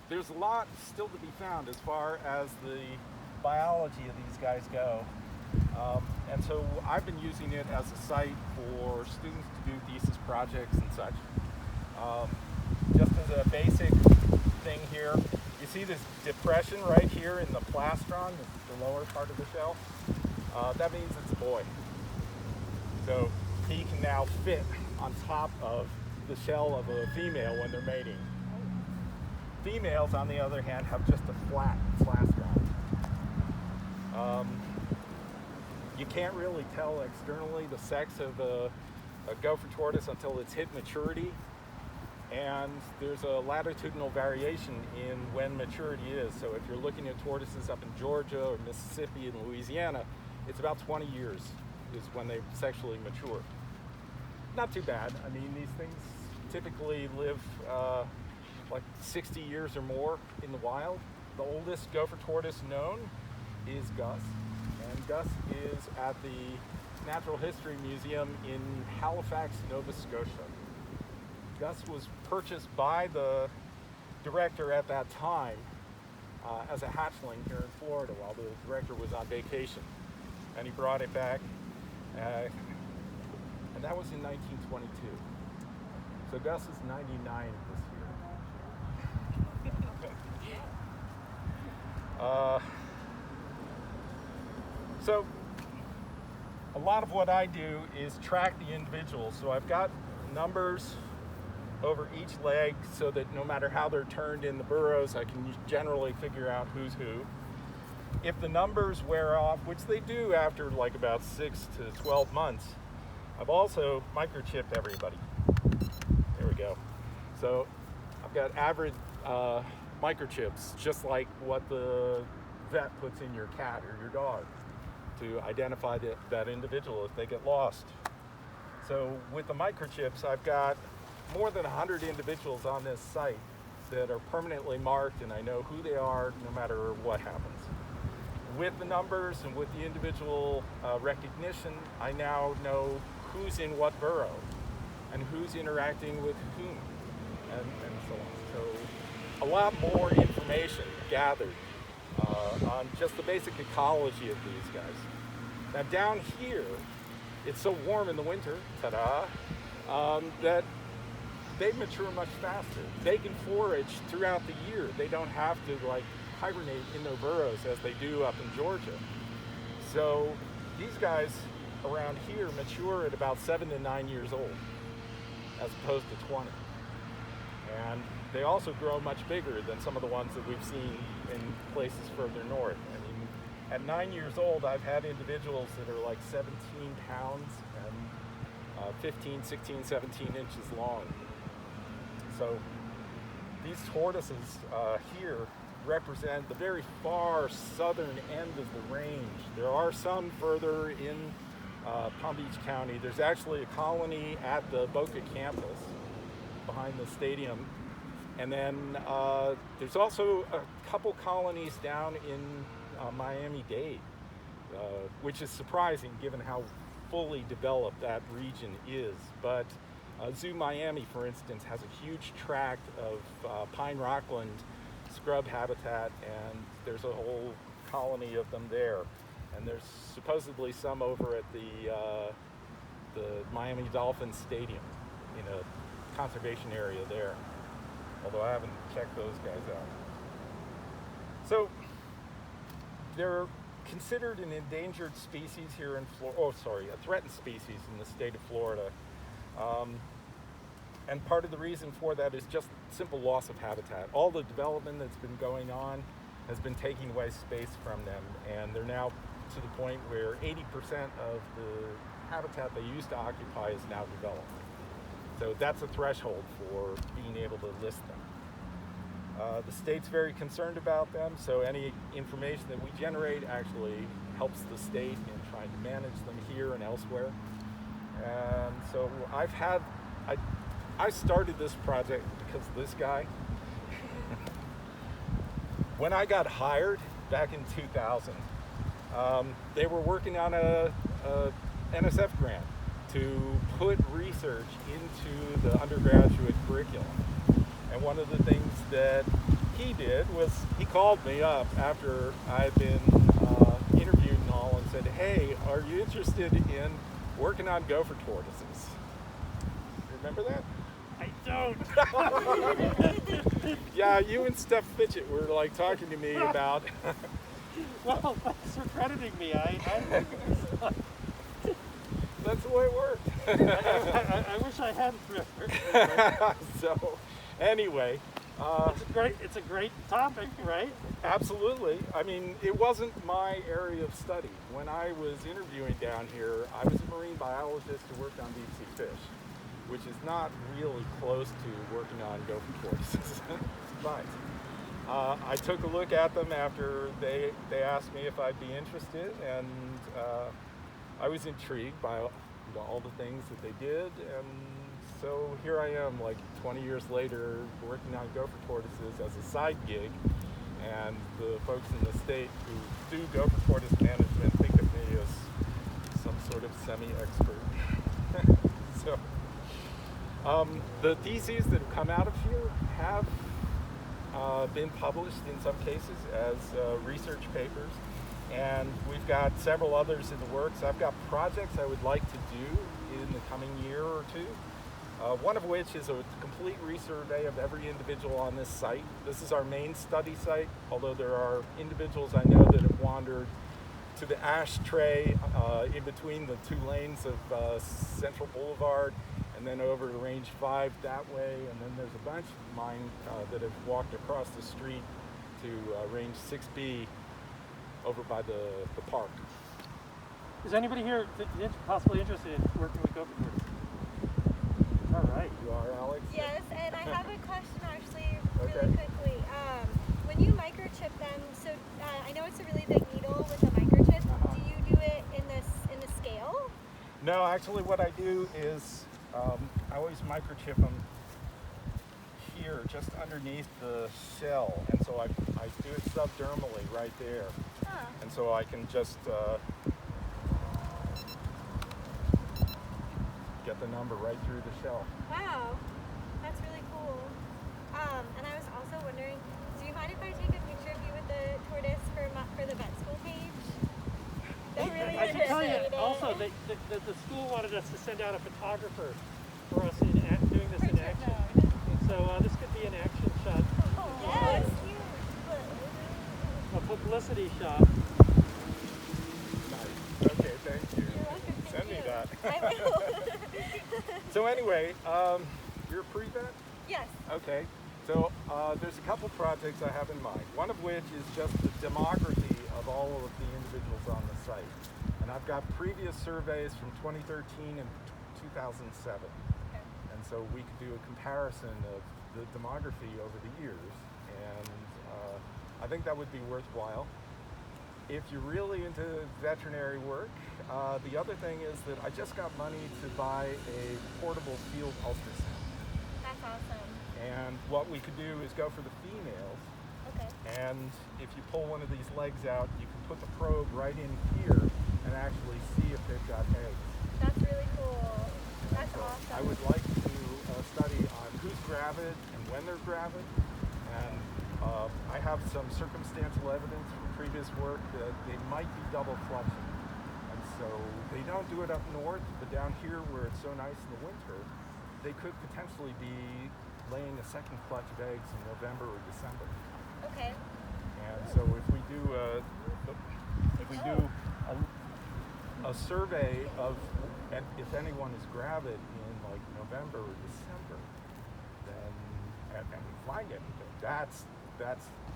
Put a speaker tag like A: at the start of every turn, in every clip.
A: there's a lot still to be found as far as the biology of these guys go. And so I've been using it as a site for students to do thesis projects and such. Just as a basic thing here, you see this depression right here in the plastron, the lower part of the shell? That means it's a boy. So he can now fit on top of the shell of a female when they're mating. Females, on the other hand, have just a flat plastron. You can't really tell externally the sex of a gopher tortoise until it's hit maturity, and there's a latitudinal variation in when maturity is. So if you're looking at tortoises up in Georgia or Mississippi and Louisiana, it's about 20 years is when they sexually mature. Not too bad. I mean, these things typically live like 60 years or more in the wild. The oldest gopher tortoise known is Gus, and Gus is at the Natural History Museum in Halifax, Nova Scotia. Gus was purchased by the director at that time as a hatchling here in Florida while the director was on vacation, and he brought it back, and that was in 1922. So Gus is 99 this year. So a lot of what I do is track the individuals. So I've got numbers over each leg so that no matter how they're turned in the burrows, I can generally figure out who's who. If the numbers wear off, which they do after like about 6 to 12 months, I've also microchipped everybody. There we go. So I've got average microchips, just like what the vet puts in your cat or your dog to identify that individual if they get lost. So with the microchips, I've got more than 100 individuals on this site that are permanently marked, and I know who they are no matter what happens. With the numbers and with the individual recognition, I now know who's in what burrow and who's interacting with whom, and so on. So a lot more information gathered on just the basic ecology of these guys. Now down here, it's so warm in the winter, that they mature much faster. They can forage throughout the year. They don't have to like hibernate in their burrows as they do up in Georgia. So these guys around here mature at about 7 to 9 years old, as opposed to 20. And they also grow much bigger than some of the ones that we've seen in places further north. I mean, at 9 years old, I've had individuals that are like 17 pounds and 15, 16, 17 inches long. So these tortoises here represent the very far southern end of the range. There are some further in Palm Beach County. There's actually a colony at the Boca campus behind the stadium. And then there's also a couple colonies down in Miami-Dade, which is surprising given how fully developed that region is. But Zoo Miami, for instance, has a huge tract of pine rockland scrub habitat, and there's a whole colony of them there. And there's supposedly some over at the Miami Dolphins Stadium in a conservation area there, although I haven't checked those guys out. So they're considered an endangered species here in Florida, a threatened species in the state of Florida. And part of the reason for that is just simple loss of habitat. All the development that's been going on has been taking away space from them, and they're now to the point where 80% of the habitat they used to occupy is now developed. So that's a threshold for being able to list them. The state's very concerned about them, so any information that we generate actually helps the state in trying to manage them here and elsewhere. And so I started this project because of this guy. When I got hired back in 2000, they were working on a NSF grant to put research into the undergraduate curriculum. And one of the things that he did was he called me up after I'd been interviewed and all and said, hey, are you interested in working on gopher tortoises? Remember that?
B: I don't.
A: Yeah, you and Steph Fitchett were like talking to me about.
B: Well, thanks for crediting me.
A: That's the way it worked.
B: I wish I hadn't remembered.
A: So, anyway.
B: It's a great topic, right?
A: Absolutely. I mean, it wasn't my area of study. When I was interviewing down here, I was a marine biologist who worked on deep sea fish, which is not really close to working on gopher tortoises. But I took a look at them after they asked me if I'd be interested, and I was intrigued by all the things that they did, and so here I am, like 20 years later, working on gopher tortoises as a side gig, and the folks in the state who do gopher tortoise management think of me as some sort of semi-expert. So, the theses that have come out of here have been published in some cases as research papers, and we've got several others in the works. I've got projects I would like to do in the coming year or two. One of which is a complete resurvey of every individual on this site. This is our main study site, although there are individuals I know that have wandered to the ashtray in between the two lanes of Central Boulevard, and then over to Range 5 that way, and then there's a bunch of mine that have walked across the street to Range 6B over by the park.
B: Is anybody here possibly interested in working with gopher tortoises? All right.
A: You are, Alex?
C: Yes, and I have a question actually really quickly. When you microchip them, so I know it's a really big needle with a microchip. Do you do it in the scale?
A: No, actually what I do is I always microchip them here, just underneath the shell, and so I do it subdermally right there. Huh. And so I can just get the number right through the shell.
C: Wow, that's really cool. And I was also wondering, do you mind if I take a picture of you with the tortoise for the vet school page? They're really
B: I should tell you
C: interested in it.
B: also that the school wanted us to send out a photographer for us doing this in action. So this could be an action shot.
C: Oh, yes, cute.
B: A publicity shot.
A: Nice. Okay, thank you.
C: You're welcome.
A: Send me that.
C: I will.
A: So anyway, you're a pre-vet?
C: Yes.
A: Okay. So there's a couple projects I have in mind. One of which is just the demography of all of the individuals on the site. And I've got previous surveys from 2013 and 2007.
C: Okay.
A: And so we could do a comparison of the demography over the years. And I think that would be worthwhile. If you're really into veterinary work, the other thing is that I just got money to buy a portable field ultrasound.
C: That's awesome.
A: And what we could do is go for the females.
C: Okay.
A: And if you pull one of these legs out, you can put the probe right in here and actually see if they've got eggs.
C: That's really cool. That's
A: So
C: awesome.
A: I would like to study on who's gravid and when they're gravid. And I have some circumstantial evidence from previous work that they might be double flushing. And so they don't do it up north, but down here where it's so nice in the winter, they could potentially be laying a second clutch of eggs in November or December.
C: Okay.
A: And so if we do a survey of if anyone is gravid in like November or December, then and we find anything, that's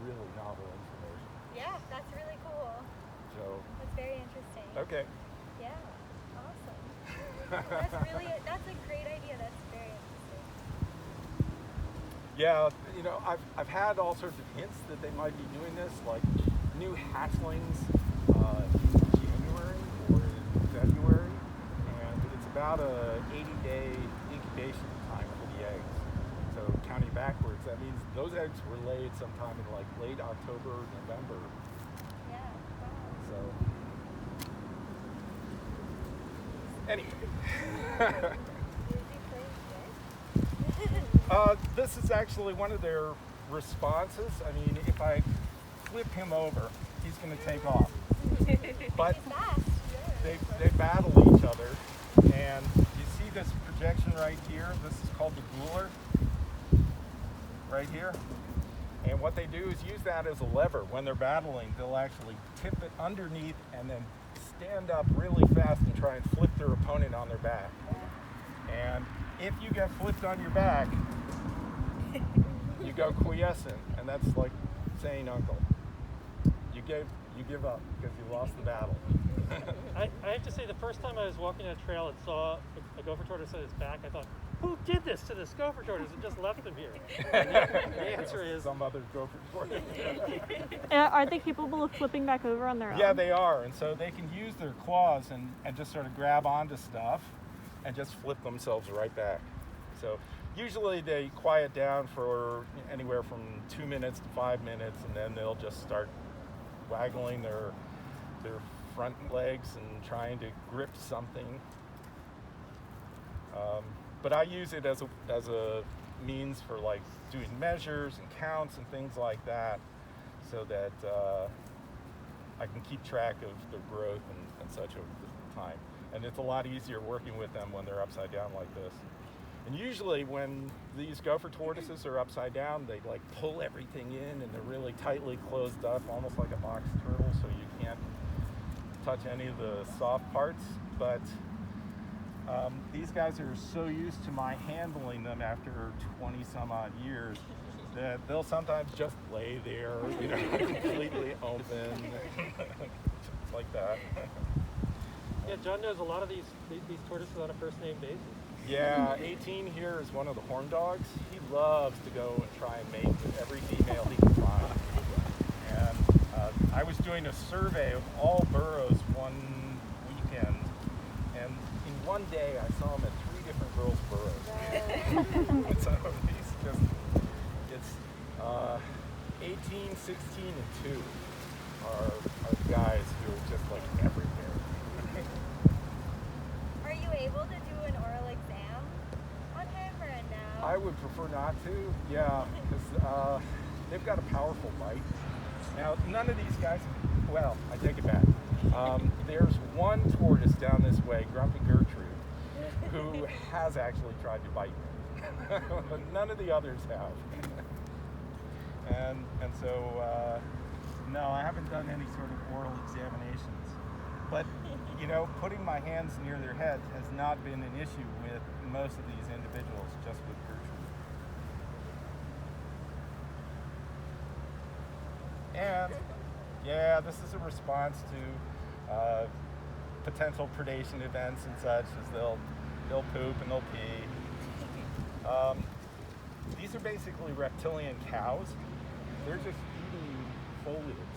A: really novel information.
C: Yeah, that's really cool.
A: So
C: That's very interesting.
A: okay.
C: Yeah, awesome. That's a great idea. That's very interesting.
A: Yeah, you know, I've had all sorts of hints that they might be doing this, like new hatchlings in January or in February, and it's about a 80-day incubation time for the eggs. So counting backwards, that means those eggs were laid sometime in like late October, November.
C: Yeah. Wow.
A: So anyway.
C: Busy place, right?
A: This is actually one of their responses, I mean, if I flip him over, he's going to take off. But
C: He's fast.
A: they battle each other, and you see this projection right here. This is called the cooler, right here. And what they do is use that as a lever. When they're battling, they'll actually tip it underneath and then stand up really fast and try and flip their opponent on their back. And if you get flipped on your back, you go quiescent, and that's like saying uncle. You give up because you lost the battle.
B: I have to say, the first time I was walking a trail and saw a gopher tortoise on its back, I thought, who did this to this gopher tortoise and just left him here? And the answer is
A: some other gopher tortoise.
D: Are they capable of flipping back over on their own?
A: Yeah, they are, and so they can use their claws and just sort of grab onto stuff and just flip themselves right back. So usually they quiet down for anywhere from 2 minutes to 5 minutes, and then they'll just start waggling their front legs and trying to grip something. But I use it as a means for like doing measures and counts and things like that, so that I can keep track of their growth and such over time. And it's a lot easier working with them when they're upside down like this. And usually when these gopher tortoises are upside down, they like pull everything in and they're really tightly closed up, almost like a box turtle, so you can't touch any of the soft parts. But these guys are so used to my handling them after 20 some odd years that they'll sometimes just lay there, you know, completely open, just like that.
B: Yeah, John knows a lot of these tortoises on a first name basis.
A: Yeah, 18 here is one of the horn dogs. He loves to go and try and mate with every female he can find. And I was doing a survey of all burrows one weekend, and in one day I saw him at 3 different girls' burrows. So it's 18, 16, and 2 are guys who are just like everywhere.
C: Are you able to do an oral exam on him or no?
A: I would prefer not to, yeah, because they've got a powerful bite. Now, none of these guys, well, I take it back. There's one tortoise down this way, Grumpy Gertrude, who has actually tried to bite me. But none of the others have. And so, no, I haven't done any sort of oral examinations. But, you know, putting my hands near their head has not been an issue with most of these individuals, just with Gertrude. And, yeah, this is a response to potential predation events and such, as they'll poop and they'll pee. These are basically reptilian cows. They're just eating foliage.